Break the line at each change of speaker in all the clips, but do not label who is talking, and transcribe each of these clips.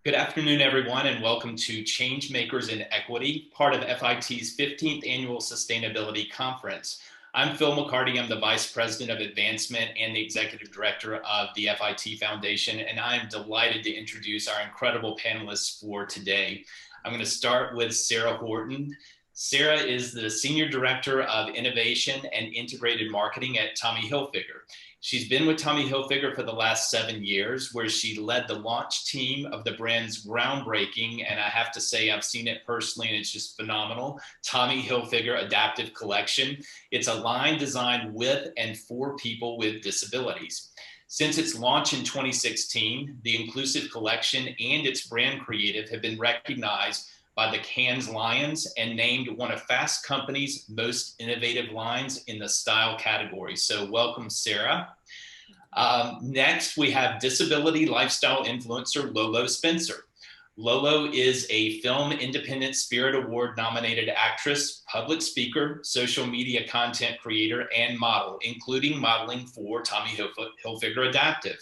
Good afternoon, everyone, and welcome to Changemakers in Equity, part of FIT's 15th Annual Sustainability Conference. I'm Phil McCarty. I'm the Vice President of Advancement and the Executive Director of the FIT Foundation, and I am delighted to introduce our incredible panelists for today. I'm going to start with Sarah Horton. Sarah is the Senior Director of Innovation and Integrated Marketing at Tommy Hilfiger. She's been with Tommy Hilfiger for the last 7 years, where she led the launch team of the brand's groundbreaking, and I have to say I've seen it personally and it's just phenomenal, Tommy Hilfiger Adaptive Collection. It's a line designed with and for people with disabilities. Since its launch in 2016, the inclusive collection and its brand creative have been recognized by the Cannes Lions and named one of Fast Company's most innovative lines in the style category. So welcome, Sarah. Next, we have disability lifestyle influencer Lolo Spencer. Lolo is a Film Independent Spirit Award nominated actress, public speaker, social media content creator, and model, including modeling for Tommy Hilfiger Adaptive.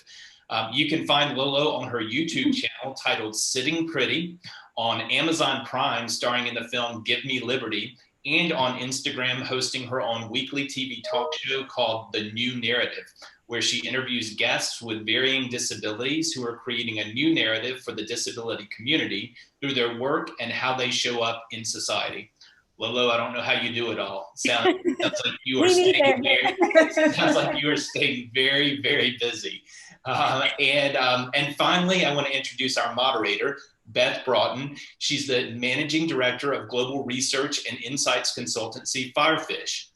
You can find Lolo on her YouTube channel titled Sitting Pretty, on Amazon Prime starring in the film Give Me Liberty, and on Instagram hosting her own weekly TV talk show called The New Narrative, where she interviews guests with varying disabilities who are creating a new narrative for the disability community through their work and how they show up in society. Lolo, I don't know how you do it all. Sounds like you are staying very, very busy. And finally, I want to introduce our moderator, Beth Broughton. She's the Managing Director of Global Research and Insights Consultancy, Firefish.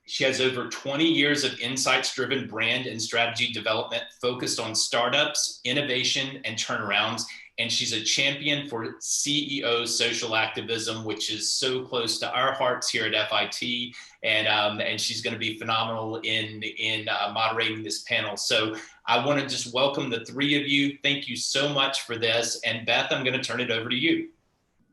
She has over 20 years of insights-driven brand and strategy development focused on startups, innovation, and turnarounds. And she's a champion for CEO social activism, which is so close to our hearts here at FIT. And she's going to be phenomenal in moderating this panel. So I want to just welcome the three of you. Thank you so much for this. And Beth, I'm going to turn it over to you.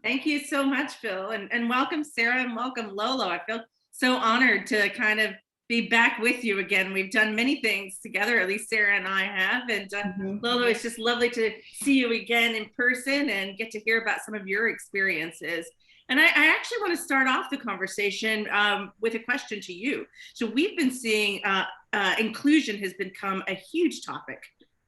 Thank you so much, Phil. And welcome, Sarah, and welcome, Lolo. I feel so honored to kind of be back with you again. We've done many things together, at least Sarah and I have. And Lolo, it's just lovely to see you again in person and get to hear about some of your experiences. And I actually want to start off the conversation with a question to you. So we've been seeing inclusion has become a huge topic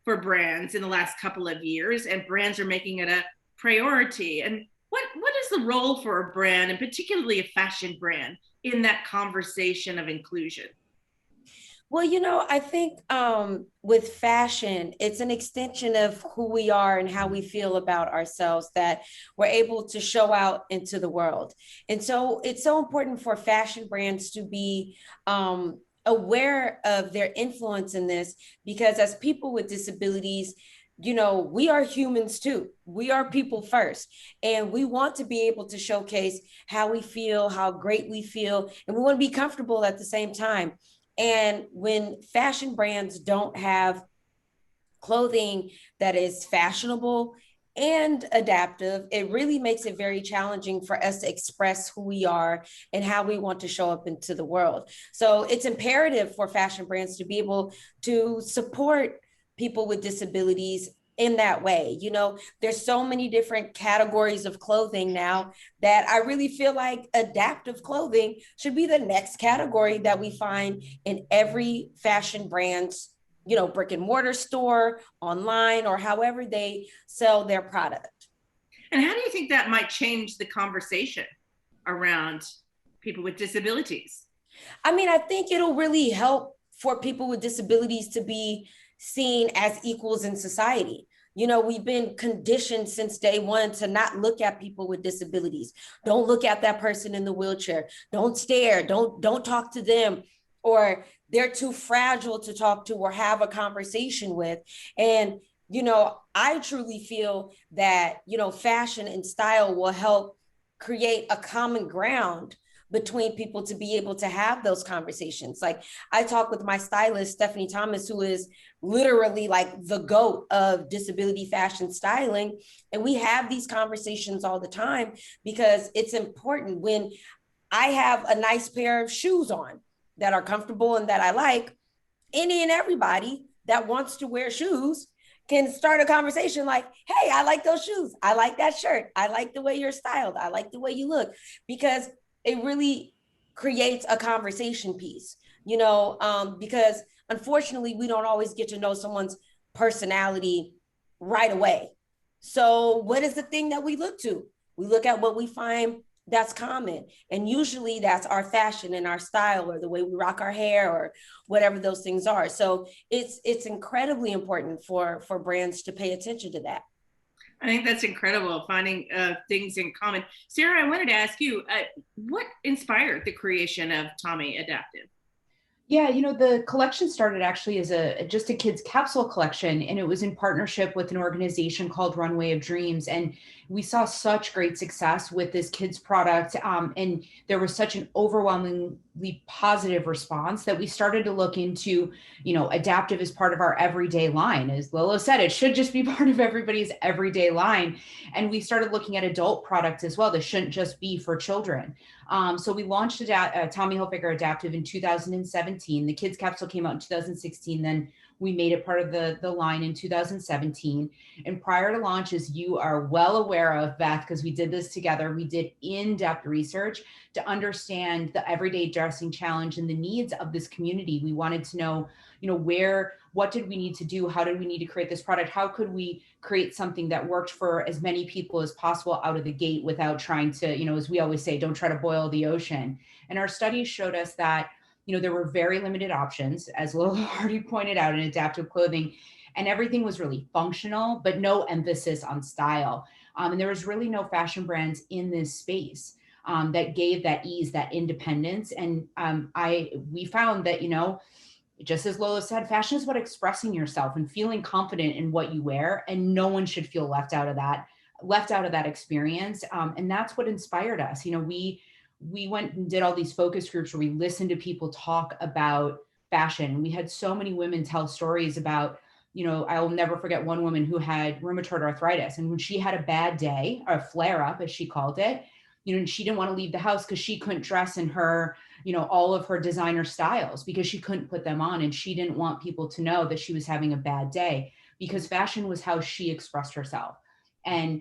for brands in the last couple of years, and brands are making it a priority. And what is the role for a brand, and particularly a fashion brand, in that conversation of inclusion?
Well, I think with fashion, it's an extension of who we are and how we feel about ourselves that we're able to show out into the world. And so it's so important for fashion brands to be aware of their influence in this, because as people with disabilities, we are humans too. We are people first. And we want to be able to showcase how we feel, how great we feel, and we want to be comfortable at the same time. And when fashion brands don't have clothing that is fashionable and adaptive, it really makes it very challenging for us to express who we are and how we want to show up into the world. So it's imperative for fashion brands to be able to support people with disabilities in that way. There's so many different categories of clothing now that I really feel like adaptive clothing should be the next category that we find in every fashion brand's, brick and mortar store, online, or however they sell their product.
And how do you think that might change the conversation around people with disabilities?
I think it'll really help for people with disabilities to be seen as equals in society. We've been conditioned since day one to not look at people with disabilities. Don't look at that person in the wheelchair. Don't stare. Don't talk to them, or they're too fragile to talk to or have a conversation with. And, I truly feel that, fashion and style will help create a common ground between people to be able to have those conversations. Like, I talk with my stylist, Stephanie Thomas, who is literally like the GOAT of disability fashion styling. And we have these conversations all the time because it's important. When I have a nice pair of shoes on that are comfortable and that I like, any and everybody that wants to wear shoes can start a conversation like, hey, I like those shoes. I like that shirt. I like the way you're styled. I like the way you look, because it really creates a conversation piece, because unfortunately, we don't always get to know someone's personality right away. So what is the thing that we look to? We look at what we find that's common. And usually that's our fashion and our style, or the way we rock our hair, or whatever those things are. So it's incredibly important for brands to pay attention to that.
I think that's incredible, finding things in common. Sarah, I wanted to ask you, what inspired the creation of Tommy Adaptive?
Yeah, the collection started actually as just a kids capsule collection, and it was in partnership with an organization called Runway of Dreams. And we saw such great success with this kids product. And there was such an overwhelmingly positive response that we started to look into, adaptive as part of our everyday line. As Lolo said, it should just be part of everybody's everyday line. And we started looking at adult products as well. This shouldn't just be for children. So we launched Tommy Hilfiger Adaptive in 2017. The kids capsule came out in 2016. Then we made it part of the line in 2017. And prior to launch, as you are well aware of, Beth, because we did this together, we did in-depth research to understand the everyday dressing challenge and the needs of this community. We wanted to know, what did we need to do? How did we need to create this product? How could we create something that worked for as many people as possible out of the gate without trying to, as we always say, don't try to boil the ocean. And our studies showed us that, there were very limited options, as Lola already pointed out, in adaptive clothing, and everything was really functional, but no emphasis on style. And there was really no fashion brands in this space that gave that ease, that independence. And we found that, just as Lola said, fashion is about expressing yourself and feeling confident in what you wear, and no one should feel left out of that experience. And that's what inspired us. We went and did all these focus groups where we listened to people talk about fashion. We had so many women tell stories about, I'll never forget one woman who had rheumatoid arthritis. And when she had a bad day, or a flare up, as she called it, and she didn't want to leave the house because she couldn't dress in her, all of her designer styles, because she couldn't put them on. And she didn't want people to know that she was having a bad day, because fashion was how she expressed herself. And,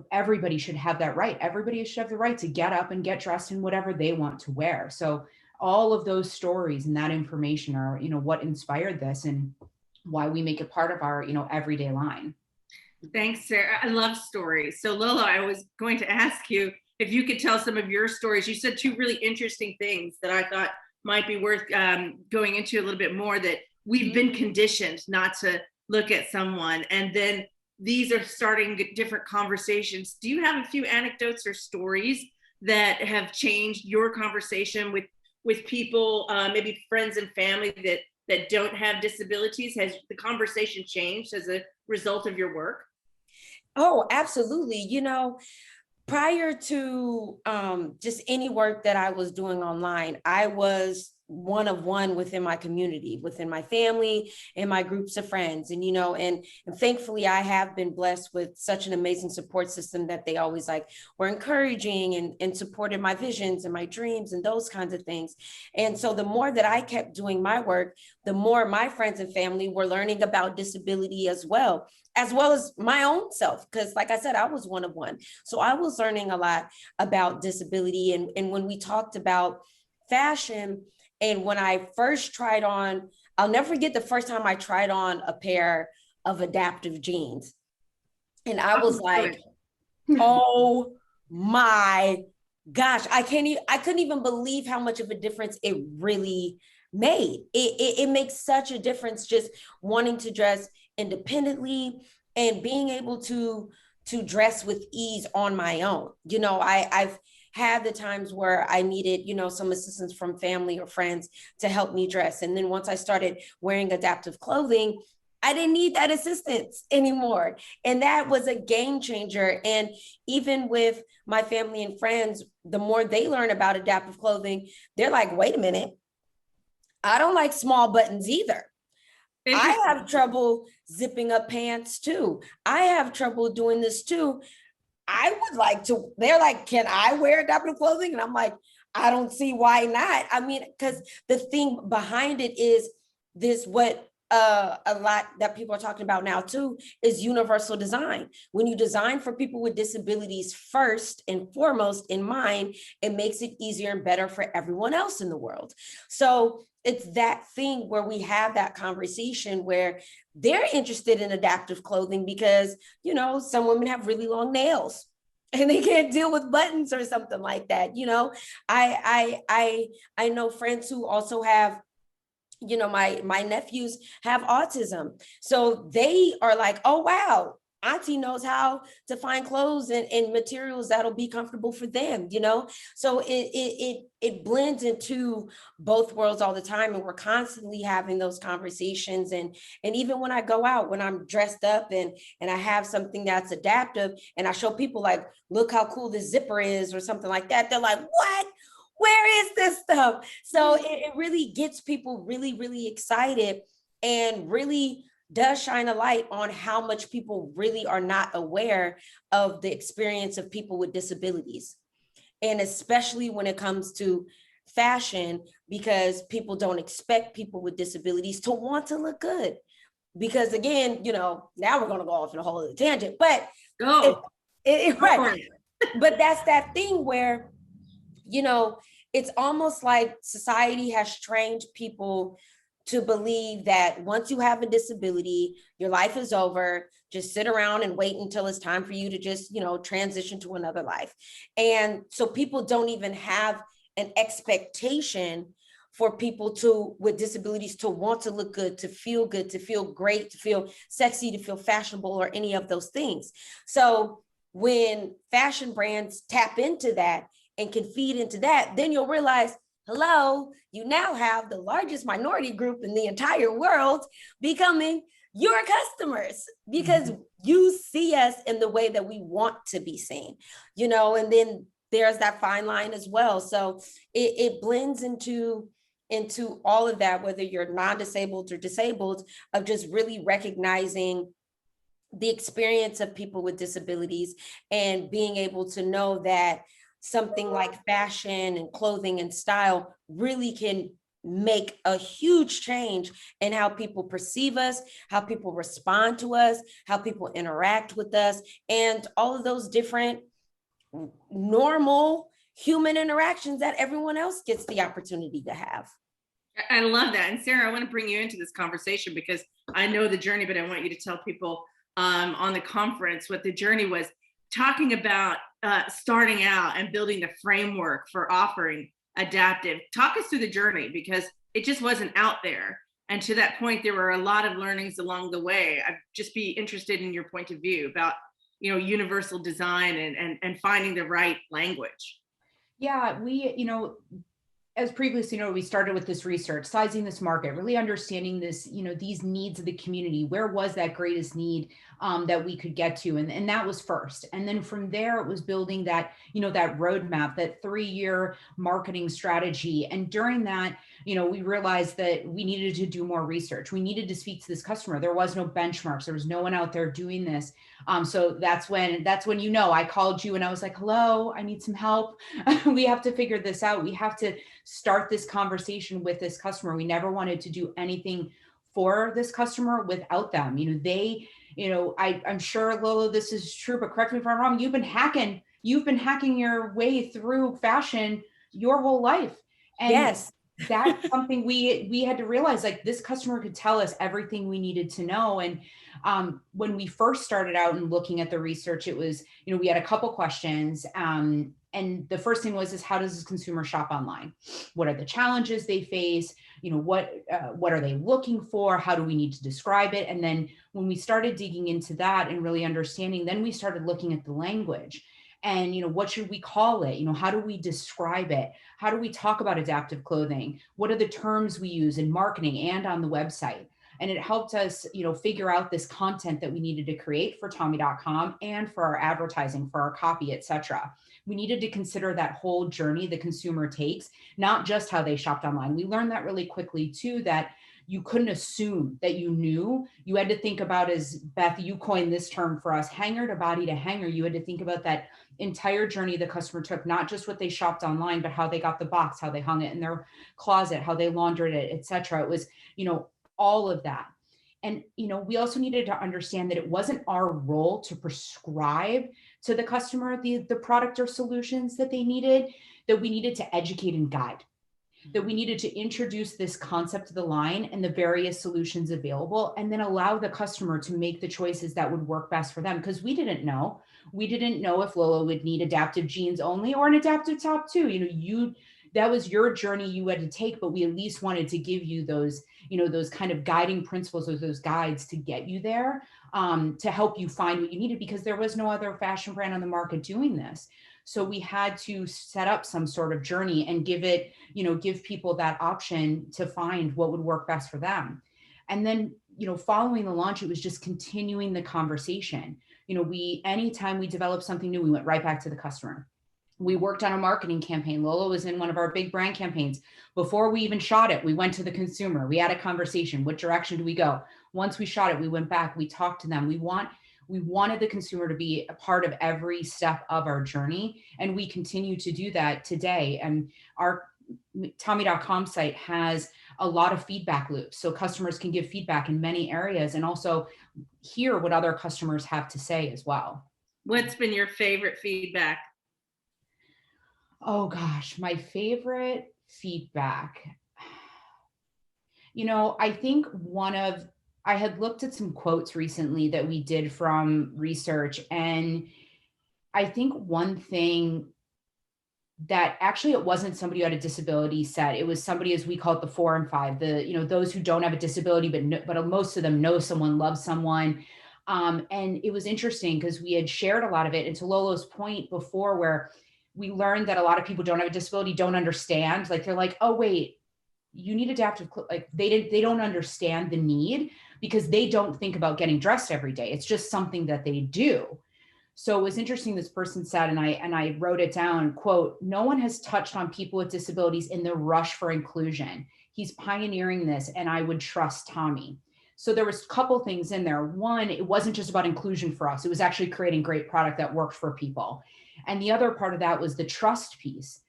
everybody should have that right. Everybody should have the right to get up and get dressed in whatever they want to wear. So all of those stories and that information are, what inspired this and why we make it part of our, everyday line.
Thanks, Sarah. I love stories. So Lola, I was going to ask you if you could tell some of your stories. You said two really interesting things that I thought might be worth going into a little bit more, that we've been conditioned not to look at someone, and then these are starting different conversations. Do you have a few anecdotes or stories that have changed your conversation with people, maybe friends and family that don't have disabilities? Has the conversation changed as a result of your work?
Oh, absolutely. Prior to just any work that I was doing online, I was one of one within my community, within my family and my groups of friends. And, and thankfully I have been blessed with such an amazing support system that they always were encouraging and supported my visions and my dreams and those kinds of things. And so the more that I kept doing my work, the more my friends and family were learning about disability as well as my own self. Because like I said, I was one of one. So I was learning a lot about disability. And when we talked about fashion, and when I first tried on, I'll never forget the first time I tried on a pair of adaptive jeans. And I was like, oh my gosh, I couldn't even believe how much of a difference it really made. It makes such a difference just wanting to dress independently and being able to dress with ease on my own. I've had the times where I needed, some assistance from family or friends to help me dress. And then once I started wearing adaptive clothing, I didn't need that assistance anymore. And that was a game changer. And even with my family and friends, the more they learn about adaptive clothing, they're like, wait a minute, I don't like small buttons either. I have trouble zipping up pants too. I have trouble doing this too. I would like to, they're like, can I wear adaptive clothing? And I'm like, I don't see why not. I mean, because the thing behind it is this, what a lot that people are talking about now too is universal design. When you design for people with disabilities first and foremost in mind, it makes it easier and better for everyone else in the world. So it's that thing where we have that conversation where they're interested in adaptive clothing because, you know, some women have really long nails and they can't deal with buttons or something like that. You know, I know friends who also have, you know, my nephews have autism. So they are like, oh, wow, auntie knows how to find clothes and materials that'll be comfortable for them, you know? So it blends into both worlds all the time. And we're constantly having those conversations. And even when I go out, when I'm dressed up and I have something that's adaptive and I show people like, look how cool this zipper is or something like that, they're like, what? Where is this stuff? So it really gets people really, really excited and really does shine a light on how much people really are not aware of the experience of people with disabilities. And especially when it comes to fashion, because people don't expect people with disabilities to want to look good. Because again, you know, now we're going to go off in a whole other tangent, but right. But that's that thing where, you know, it's almost like society has trained people to believe that once you have a disability, your life is over. Just sit around and wait until it's time for you to just, you know, transition to another life. And so people don't even have an expectation for people with disabilities to want to look good, to feel great, to feel sexy, to feel fashionable, or any of those things. So when fashion brands tap into that and can feed into that, then you'll realize, hello, you now have the largest minority group in the entire world becoming your customers because you see us in the way that we want to be seen, you know, and then there's that fine line as well. So it blends into all of that, whether you're non-disabled or disabled, of just really recognizing the experience of people with disabilities and being able to know that something like fashion and clothing and style really can make a huge change in how people perceive us, how people respond to us, how people interact with us, and all of those different normal human interactions that everyone else gets the opportunity to have.
I love that. And Sarah, I want to bring you into this conversation because I know the journey, but I want you to tell people on the conference what the journey was, talking about starting out and building the framework for offering adaptive. Talk us through the journey because it just wasn't out there. And to that point, there were a lot of learnings along the way. I'd just be interested in your point of view about, you know, universal design and finding the right language.
Yeah, we, you know, as previously noted, we started with this research, sizing this market, really understanding this, you know, these needs of the community. Where was that greatest need that we could get to? And that was first. And then from there, it was building that, you know, that roadmap, that 3-year marketing strategy. And during that, you know, we realized that we needed to do more research. We needed to speak to this customer. There was no benchmarks. There was no one out there doing this. So that's when, you know, I called you and I was like, hello, I need some help. We have to figure this out. We have to start this conversation with this customer. We never wanted to do anything for this customer without them. You know, they, you know, I'm sure, Lola, this is true, but correct me if I'm wrong. You've been hacking your way through fashion your whole life. And
yes,
that's something we had to realize, like, this customer could tell us everything we needed to know. And when we first started out and looking at the research, it was, you know, we had a couple questions. And the first thing was, how does this consumer shop online? What are the challenges they face? You know, what are they looking for? How do we need to describe it? And then when we started digging into that and really understanding, then we started looking at the language. And, you know, what should we call it? You know, how do we describe it? How do we talk about adaptive clothing? What are the terms we use in marketing and on the website? And it helped us, you know, figure out this content that we needed to create for Tommy.com and for our advertising, for our copy, etc. We needed to consider that whole journey the consumer takes, not just how they shopped online. We learned that really quickly too, that you couldn't assume that you knew. You had to think about, as Beth, you coined this term for us, hanger to body to hanger. You had to think about that entire journey the customer took, not just what they shopped online, but how they got the box, how they hung it in their closet, how they laundered it, etc. It was, you know, all of that. And, we also needed to understand that it wasn't our role to prescribe to the customer the product or solutions that they needed, that we needed to educate and guide, that we needed to introduce this concept of the line and the various solutions available, and then allow the customer to make the choices that would work best for them. Because we didn't know. We didn't know if Lola would need adaptive jeans only or an adaptive top too. That was your journey you had to take, but we at least wanted to give you those, those kind of guiding principles or those guides to get you there, to help you find what you needed, because there was no other fashion brand on the market doing this. So we had to set up some sort of journey and give people that option to find what would work best for them. And then, following the launch, it was just continuing the conversation. Anytime we developed something new, we went right back to the customer. We worked on a marketing campaign. Lola was in one of our big brand campaigns. Before we even shot it, we went to the consumer. We had a conversation. What direction do we go? Once we shot it, we went back, we talked to them. We wanted the consumer to be a part of every step of our journey. And we continue to do that today. And our Tommy.com site has a lot of feedback loops. So customers can give feedback in many areas and also hear what other customers have to say as well.
What's been your favorite feedback?
Oh gosh, my favorite feedback. I think I had looked at some quotes recently that we did from research. And I think one thing that actually, it wasn't somebody who had a disability said, it was somebody, as we call it, the 4 and 5, those who don't have a disability, but most of them know someone, love someone. And it was interesting because we had shared a lot of it. And to Lolo's point before, where we learned that a lot of people don't have a disability, don't understand. Like, they're like, oh, wait, you need adaptive, like they don't understand the need because they don't think about getting dressed every day. It's just something that they do. So it was interesting. This person said, and I wrote it down, quote, "No one has touched on people with disabilities in the rush for inclusion. He's pioneering this, and I would trust Tommy." So there was a couple things in there. One, it wasn't just about inclusion for us. It was actually creating great product that worked for people. And the other part of that was the trust piece.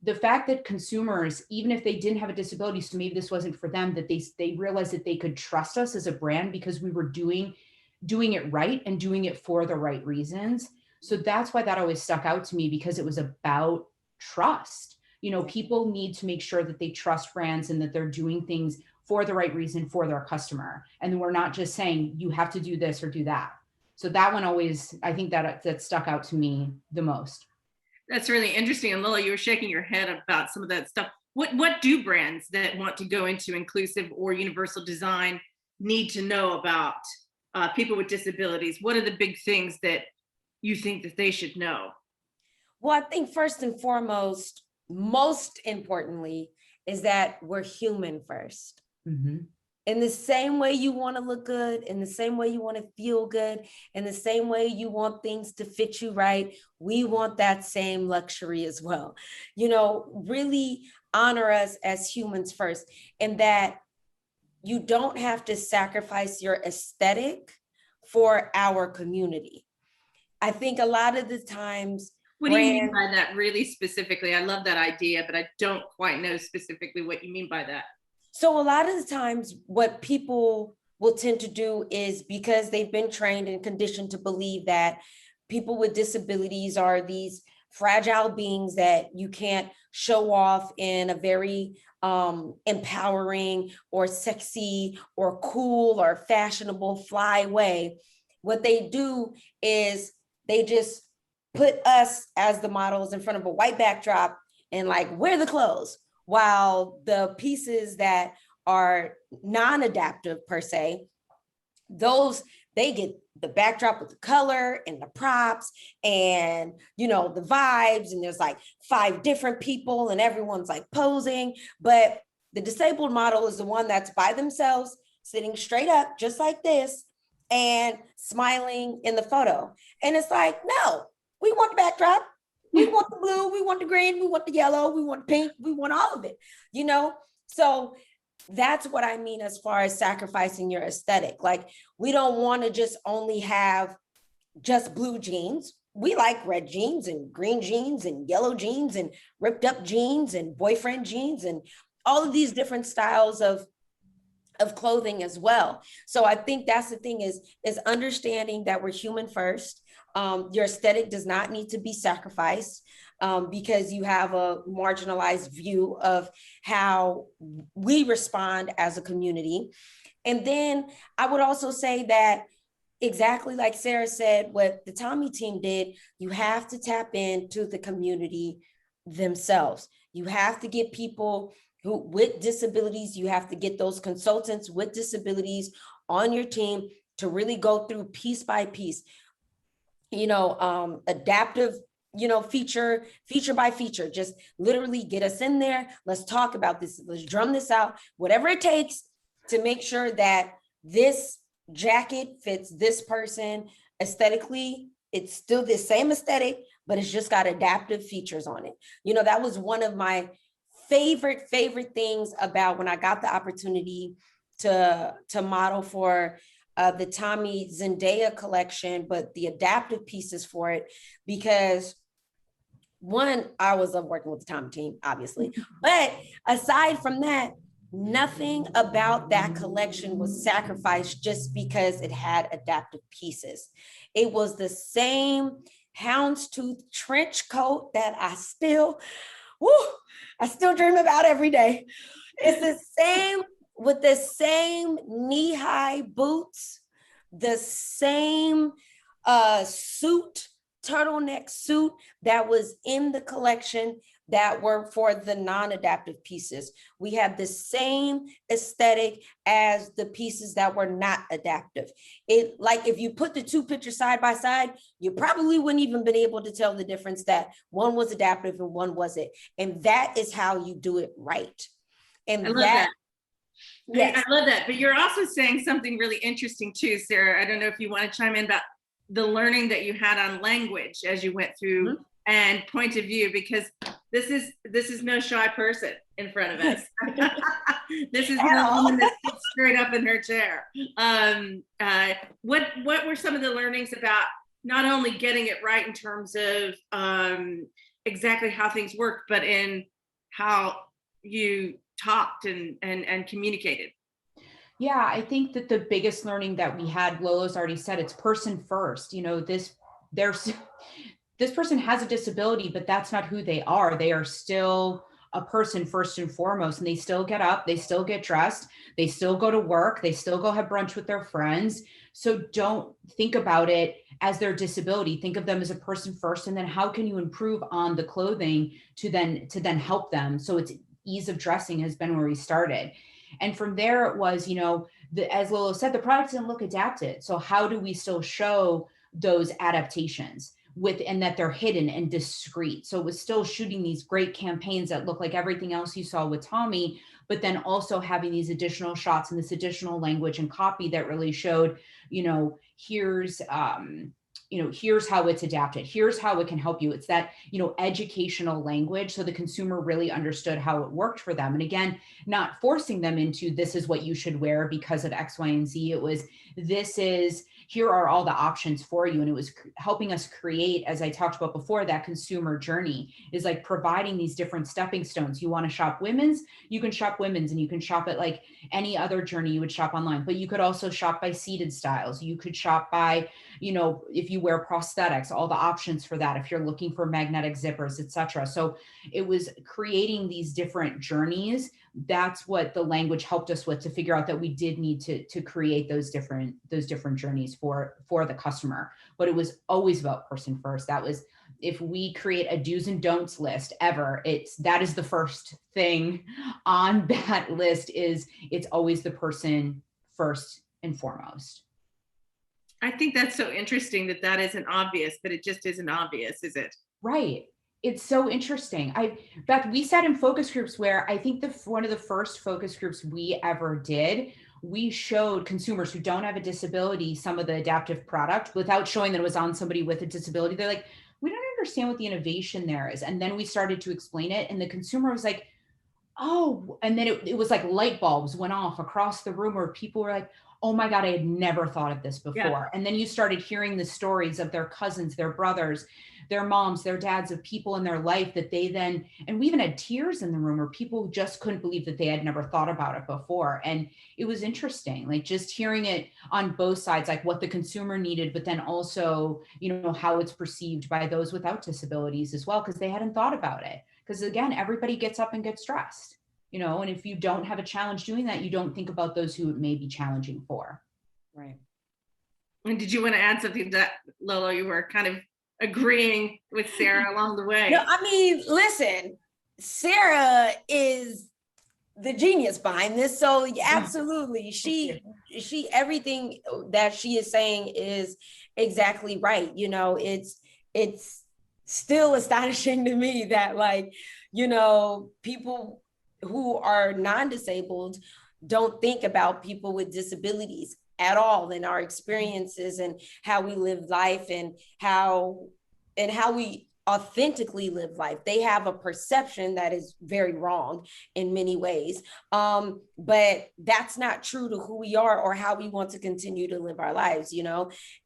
The fact that consumers, even if they didn't have a disability, so maybe this wasn't for them, that they realized that they could trust us as a brand because we were doing it right and doing it for the right reasons. So that's why that always stuck out to me, because it was about trust. People need to make sure that they trust brands and that they're doing things for the right reason for their customer. And we're not just saying you have to do this or do that. So that one always, I think that stuck out to me the most.
That's really interesting. And Lola, you were shaking your head about some of that stuff. What do brands that want to go into inclusive or universal design need to know about people with disabilities? What are the big things that you think that they should know?
Well, I think first and foremost, most importantly, is that we're human first. Mm-hmm. In the same way you want to look good, in the same way you want to feel good, in the same way you want things to fit you right, we want that same luxury as well. Really honor us as humans first, and that you don't have to sacrifice your aesthetic for our community. I think a lot of the times,
what do you mean by that really specifically? I love that idea, but I don't quite know specifically what you mean by that.
So a lot of the times what people will tend to do is, because they've been trained and conditioned to believe that people with disabilities are these fragile beings that you can't show off in a very empowering or sexy or cool or fashionable fly way. What they do is they just put us as the models in front of a white backdrop and like, wear the clothes. While the pieces that are non-adaptive per se, those, they get the backdrop with the color and the props and, the vibes. And there's like 5 different people and everyone's like posing. But the disabled model is the one that's by themselves, sitting straight up, just like this, and smiling in the photo. And it's like, no, we want the backdrop. We want the blue, we want the green, we want the yellow, we want the pink, we want all of it, So that's what I mean as far as sacrificing your aesthetic. Like, we don't want to just only have just blue jeans. We like red jeans and green jeans and yellow jeans and ripped up jeans and boyfriend jeans and all of these different styles of of clothing as well. So I think that's the thing is understanding that we're human first. Your aesthetic does not need to be sacrificed because you have a marginalized view of how we respond as a community. And then I would also say that exactly like Sarah said, what the Tommy team did, you have to tap into the community themselves. You have to get people who with disabilities, you have to get those consultants with disabilities on your team to really go through piece by piece, adaptive, feature by feature, just literally get us in there. Let's talk about this. Let's drum this out, whatever it takes to make sure that this jacket fits this person aesthetically. It's still the same aesthetic, but it's just got adaptive features on it. That was one of my favorite things about when I got the opportunity to model for the Tommy Zendaya collection, but the adaptive pieces for it, because one, I was working with the Tommy team, obviously, but aside from that, nothing about that collection was sacrificed just because it had adaptive pieces. It was the same houndstooth trench coat that I still dream about every day. It's the same with the same knee-high boots, the same suit, turtleneck suit that was in the collection that were for the non-adaptive pieces. We had the same aesthetic as the pieces that were not adaptive. It, like, if you put the two pictures side by side, you probably wouldn't even been able to tell the difference that one was adaptive and one wasn't. And that is how you do it right. And
I love that.
Yes.
I love that. But you're also saying something really interesting too, Sarah. I don't know if you want to chime in about the learning that you had on language as you went through, mm-hmm. and point of view, because this is no shy person in front of us. This is no woman that sits straight up in her chair. What were some of the learnings about not only getting it right in terms of exactly how things work, but in how you talked and communicated?
Yeah, I think that the biggest learning that we had, Lolo's already said, it's person first. This person has a disability, but that's not who they are. They are still a person first and foremost, and they still get up, they still get dressed, they still go to work, they still go have brunch with their friends. So don't think about it as their disability. Think of them as a person first, and then how can you improve on the clothing to then help them? So it's ease of dressing has been where we started. And from there it was, as Lolo said, the product didn't look adapted. So how do we still show those adaptations and that they're hidden and discreet? So it was still shooting these great campaigns that look like everything else you saw with Tommy, but then also having these additional shots and this additional language and copy that really showed, here's how it's adapted. Here's how it can help you. It's that, educational language. So the consumer really understood how it worked for them. And again, not forcing them into, this is what you should wear because of X, Y, and Z. It was, here are all the options for you. And it was helping us create, as I talked about before, that consumer journey is like providing these different stepping stones. You want to shop women's, you can shop women's, and you can shop at like any other journey you would shop online, but you could also shop by seated styles. You could shop by, if you wear prosthetics, all the options for that, if you're looking for magnetic zippers, etc. So it was creating these different journeys. That's what the language helped us with, to figure out that we did need to create those different journeys for the customer. But it was always about person first. That was, if we create a do's and don'ts list ever, that is the first thing on that list. It's always the person first and foremost.
I think that's so interesting that isn't obvious, but it just isn't obvious, is it?
Right. It's so interesting. Beth, we sat in focus groups where I think one of the first focus groups we ever did, we showed consumers who don't have a disability some of the adaptive product without showing that it was on somebody with a disability. They're like, we don't understand what the innovation there is. And then we started to explain it, and the consumer was like, oh, and then it was like light bulbs went off across the room where people were like, oh my God, I had never thought of this before.
Yeah.
And then you started hearing the stories of their cousins, their brothers, their moms, their dads, of people in their life that they then, and we even had tears in the room where people just couldn't believe that they had never thought about it before. And it was interesting, like just hearing it on both sides, like what the consumer needed, but then also, how it's perceived by those without disabilities as well, because they hadn't thought about it. Because again, everybody gets up and gets stressed, and if you don't have a challenge doing that, you don't think about those who it may be challenging for.
Right.
And did you want to add something to that, Lolo? You were kind of agreeing with Sarah along the way.
No, I mean, listen, Sarah is the genius behind this. So absolutely, she everything that she is saying is exactly right. It's still astonishing to me that people who are non-disabled don't think about people with disabilities at all in our experiences and how we live life and how we authentically live life. They have a perception that is very wrong in many ways. But that's not true to who we are or how we want to continue to live our lives,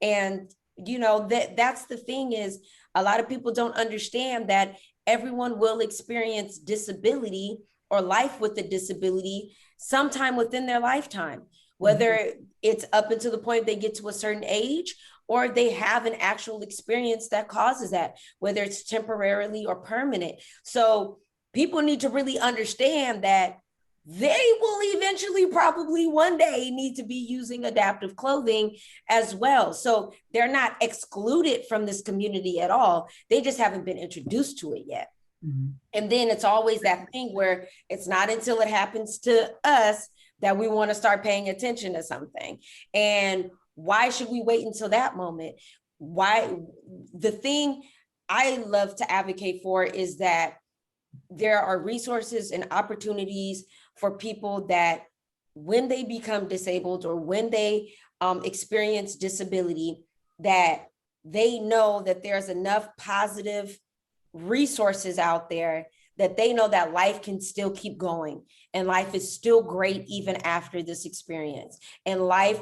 and that's the thing, is a lot of people don't understand that everyone will experience disability or life with a disability sometime within their lifetime, whether it's up until the point they get to a certain age, or they have an actual experience that causes that, whether it's temporarily or permanent. So people need to really understand that they will eventually, probably one day, need to be using adaptive clothing as well. So they're not excluded from this community at all. They just haven't been introduced to it yet. Mm-hmm. And then it's always that thing where it's not until it happens to us that we want to start paying attention to something. And why should we wait until that moment? The thing I love to advocate for is that there are resources and opportunities for people that when they become disabled or when they experience disability, that they know that there's enough positive resources out there that they know that life can still keep going and life is still great even after this experience. And life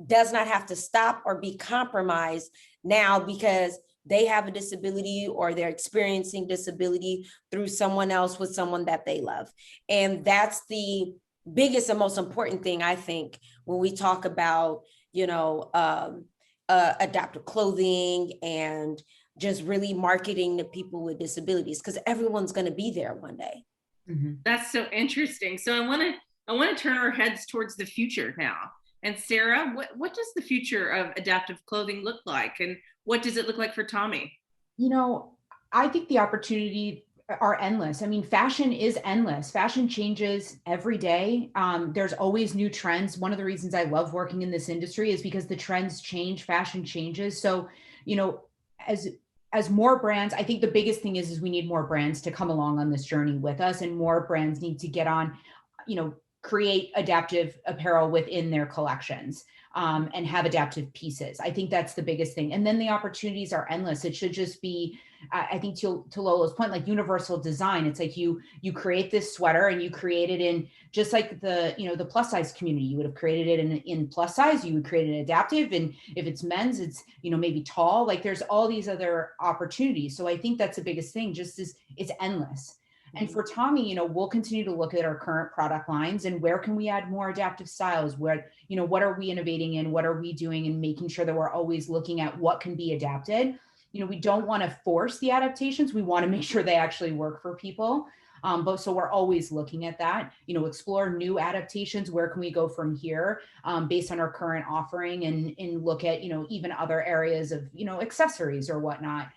does not have to stop or be compromised now because they have a disability or they're experiencing disability through someone else with someone that they love. And that's the biggest and most important thing, I think, when we talk about, adaptive clothing and just really marketing to people with disabilities, because everyone's going to be there one day.
Mm-hmm. That's so interesting. So I want to turn our heads towards the future now. And Sarah, what does the future of adaptive clothing look like? And what does it look like for Tommy?
I think the opportunity are endless. I mean, fashion is endless. Fashion changes every day. There's always new trends. One of the reasons I love working in this industry is because the trends change, fashion changes. So, as more brands, I think the biggest thing is we need more brands to come along on this journey with us, and more brands need to get on, create adaptive apparel within their collections and have adaptive pieces. I think that's the biggest thing. And then the opportunities are endless. It should just be, I think to Lolo's point, like universal design. It's like you create this sweater and you create it in just like the plus size community. You would have created it in plus size, you would create it adaptive. And if it's men's, it's, maybe tall, like there's all these other opportunities. So I think that's the biggest thing, just is it's endless. And for Tommy, we'll continue to look at our current product lines and where can we add more adaptive styles, where, what are we innovating in, what are we doing, and making sure that we're always looking at what can be adapted. We don't want to force the adaptations. We want to make sure they actually work for people. But so we're always looking at that, explore new adaptations. Where can we go from here based on our current offering, and look at, even other areas of, accessories or whatnot.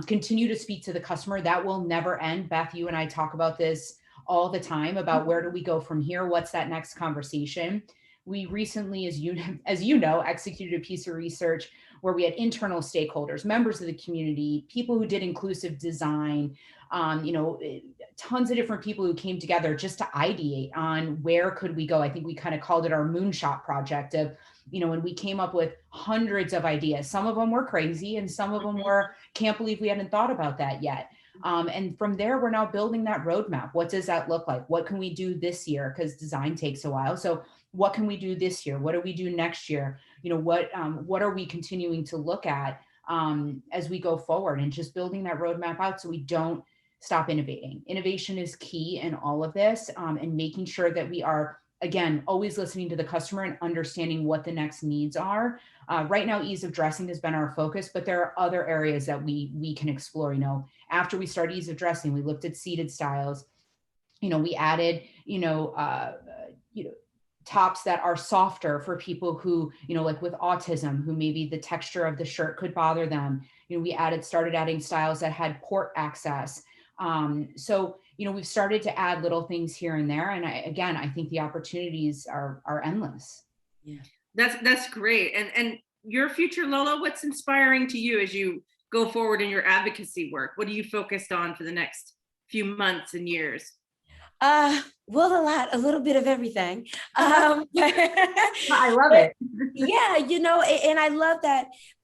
Continue to speak to the customer. That will never end. Beth, you and I talk about this all the time about where do we go from here? What's that next conversation? We recently, as you know, executed a piece of research where we had internal stakeholders, members of the community, people who did inclusive design, tons of different people who came together just to ideate on where could we go. I think we kind of called it our moonshot project of, and we came up with hundreds of ideas. Some of them were crazy and some of them were, can't believe we hadn't thought about that yet. And from there, we're now building that roadmap. What does that look like? What can we do this year? Because design takes a while. So what can we do this year? What do we do next year? You know, what are we continuing to look at as we go forward, and just building that roadmap out so we don't stop innovating. Innovation is key in all of this, and making sure that we are, again, always listening to the customer and understanding what the next needs are. Right now, ease of dressing has been our focus, but there are other areas that we can explore. You know, after we started ease of dressing, we looked at seated styles. You know, we added, tops that are softer for people who, you know, like with autism, who maybe the texture of the shirt could bother them. You know, we started adding styles that had port access. So, you know, we've started to add little things here and there. And I think the opportunities are endless.
Yeah, that's great. And your future, Lola, what's inspiring to you as you go forward in your advocacy work? What are you focused on for the next few months and years?
Well, a little bit of everything.
I love it.
Yeah, you know, and I love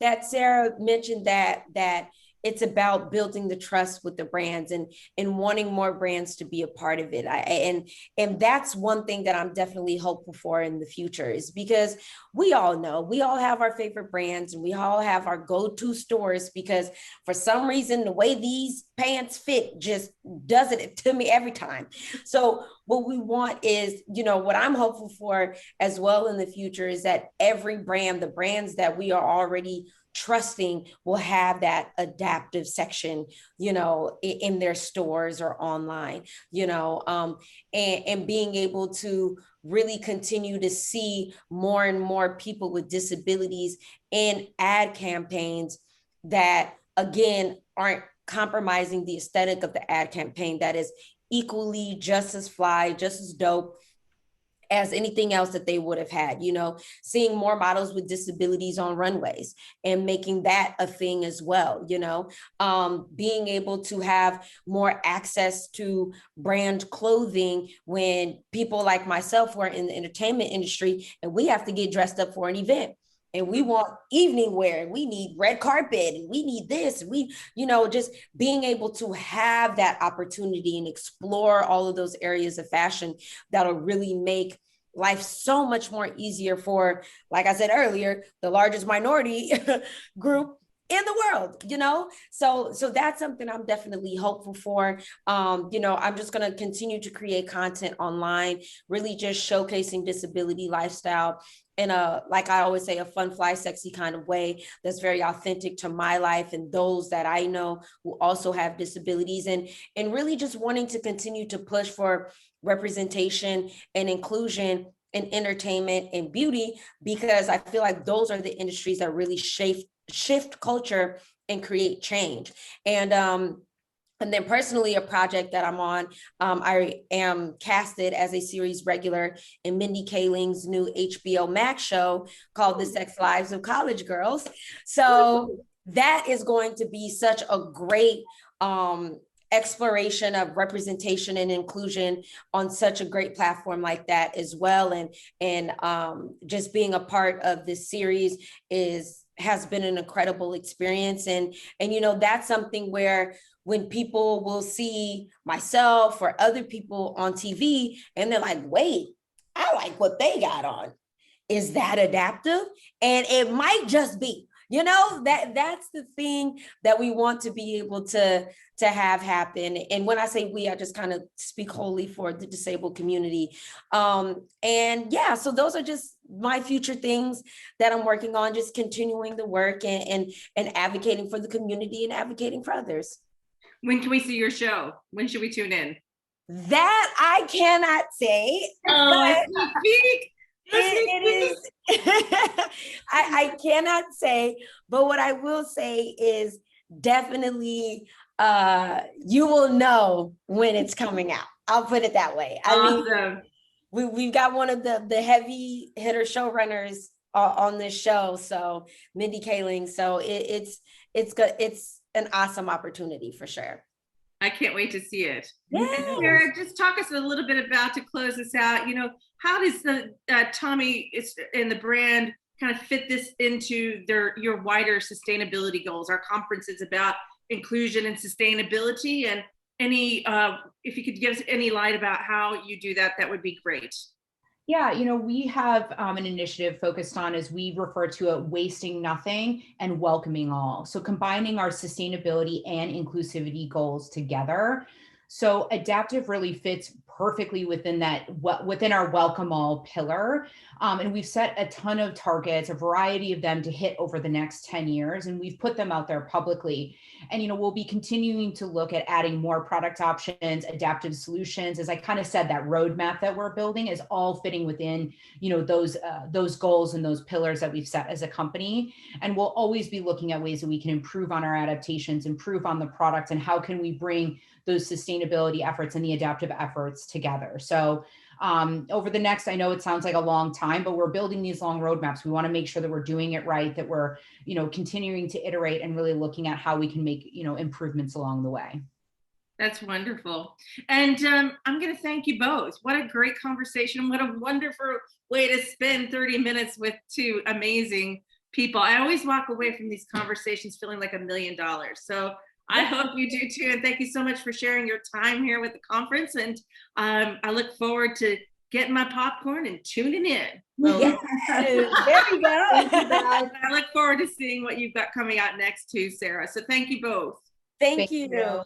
that Sarah mentioned that it's about building the trust with the brands and wanting more brands to be a part of it. And that's one thing that I'm definitely hopeful for in the future, is because we all know, we all have our favorite brands and we all have our go-to stores, because for some reason, the way these pants fit just does it to me every time. So what we want is, you know, what I'm hopeful for as well in the future is that every brand, the brands that we are already trusting, will have that adaptive section, you know, in their stores or online, you know, and being able to really continue to see more and more people with disabilities in ad campaigns that, again, aren't compromising the aesthetic of the ad campaign, that is equally just as fly, just as dope as anything else that they would have had. You know, seeing more models with disabilities on runways and making that a thing as well, you know, being able to have more access to brand clothing when people like myself who are in the entertainment industry and we have to get dressed up for an event. And we want evening wear, and we need red carpet, and we need this. We, you know, just being able to have that opportunity and explore all of those areas of fashion that'll really make life so much more easier for, like I said earlier, the largest minority group in the world, you know? So that's something I'm definitely hopeful for. You know, I'm just going to continue to create content online, really just showcasing disability lifestyle in a, like I always say, a fun, fly, sexy kind of way that's very authentic to my life and those that I know who also have disabilities, and really just wanting to continue to push for representation and inclusion in entertainment and beauty, because I feel like those are the industries that really shift culture and create change. And then personally, a project that I'm on, I am casted as a series regular in Mindy Kaling's new HBO Max show called The Sex Lives of College Girls. So that is going to be such a great exploration of representation and inclusion on such a great platform like that as well. And just being a part of this series has been an incredible experience. And you know, that's something where when people will see myself or other people on TV and they're like, wait, I like what they got on. Is that adaptive? And it might just be, you know, that's the thing that we want to be able to have happen. And when I say we, I just kind of speak wholly for the disabled community. And yeah, so those are just my future things that I'm working on, just continuing the work and advocating for the community and advocating for others.
When can we see your show? When should we tune in?
That I cannot say.
Oh,
it is. I cannot say, but what I will say is definitely you will know when it's coming out. I'll put it that way.
Awesome.
I mean, we've got one of the heavy hitter showrunners on this show, so Mindy Kaling. So it's good. It's an awesome opportunity for sure.
I can't wait to see it.
Yeah.
Sarah, just talk us a little bit about, to close this out, you know, how does the Tommy and the brand kind of fit this into your wider sustainability goals? Our conference is about inclusion and sustainability, and any if you could give us any light about how you do that, that would be great.
Yeah, we have an initiative focused on, as we refer to it, wasting nothing and welcoming all. So combining our sustainability and inclusivity goals together. So adaptive really fits perfectly within within our welcome all pillar. And we've set a ton of targets, a variety of them to hit over the next 10 years, and we've put them out there publicly. And we'll be continuing to look at adding more product options, adaptive solutions. As I kind of said, that roadmap that we're building is all fitting within those goals and those pillars that we've set as a company. And we'll always be looking at ways that we can improve on our adaptations, improve on the product, and how can we bring those sustainability efforts and the adaptive efforts together. So over the next, I know it sounds like a long time, but we're building these long roadmaps. We want to make sure that we're doing it right, that we're, continuing to iterate and really looking at how we can make, improvements along the way.
That's wonderful. And I'm going to thank you both. What a great conversation. What a wonderful way to spend 30 minutes with two amazing people. I always walk away from these conversations feeling like $1 million. So I hope you do too. And thank you so much for sharing your time here with the conference. And I look forward to getting my popcorn and tuning in.
Yes. There we go.
I look forward to seeing what you've got coming out next too, Sarah. So thank you both.
Thank you.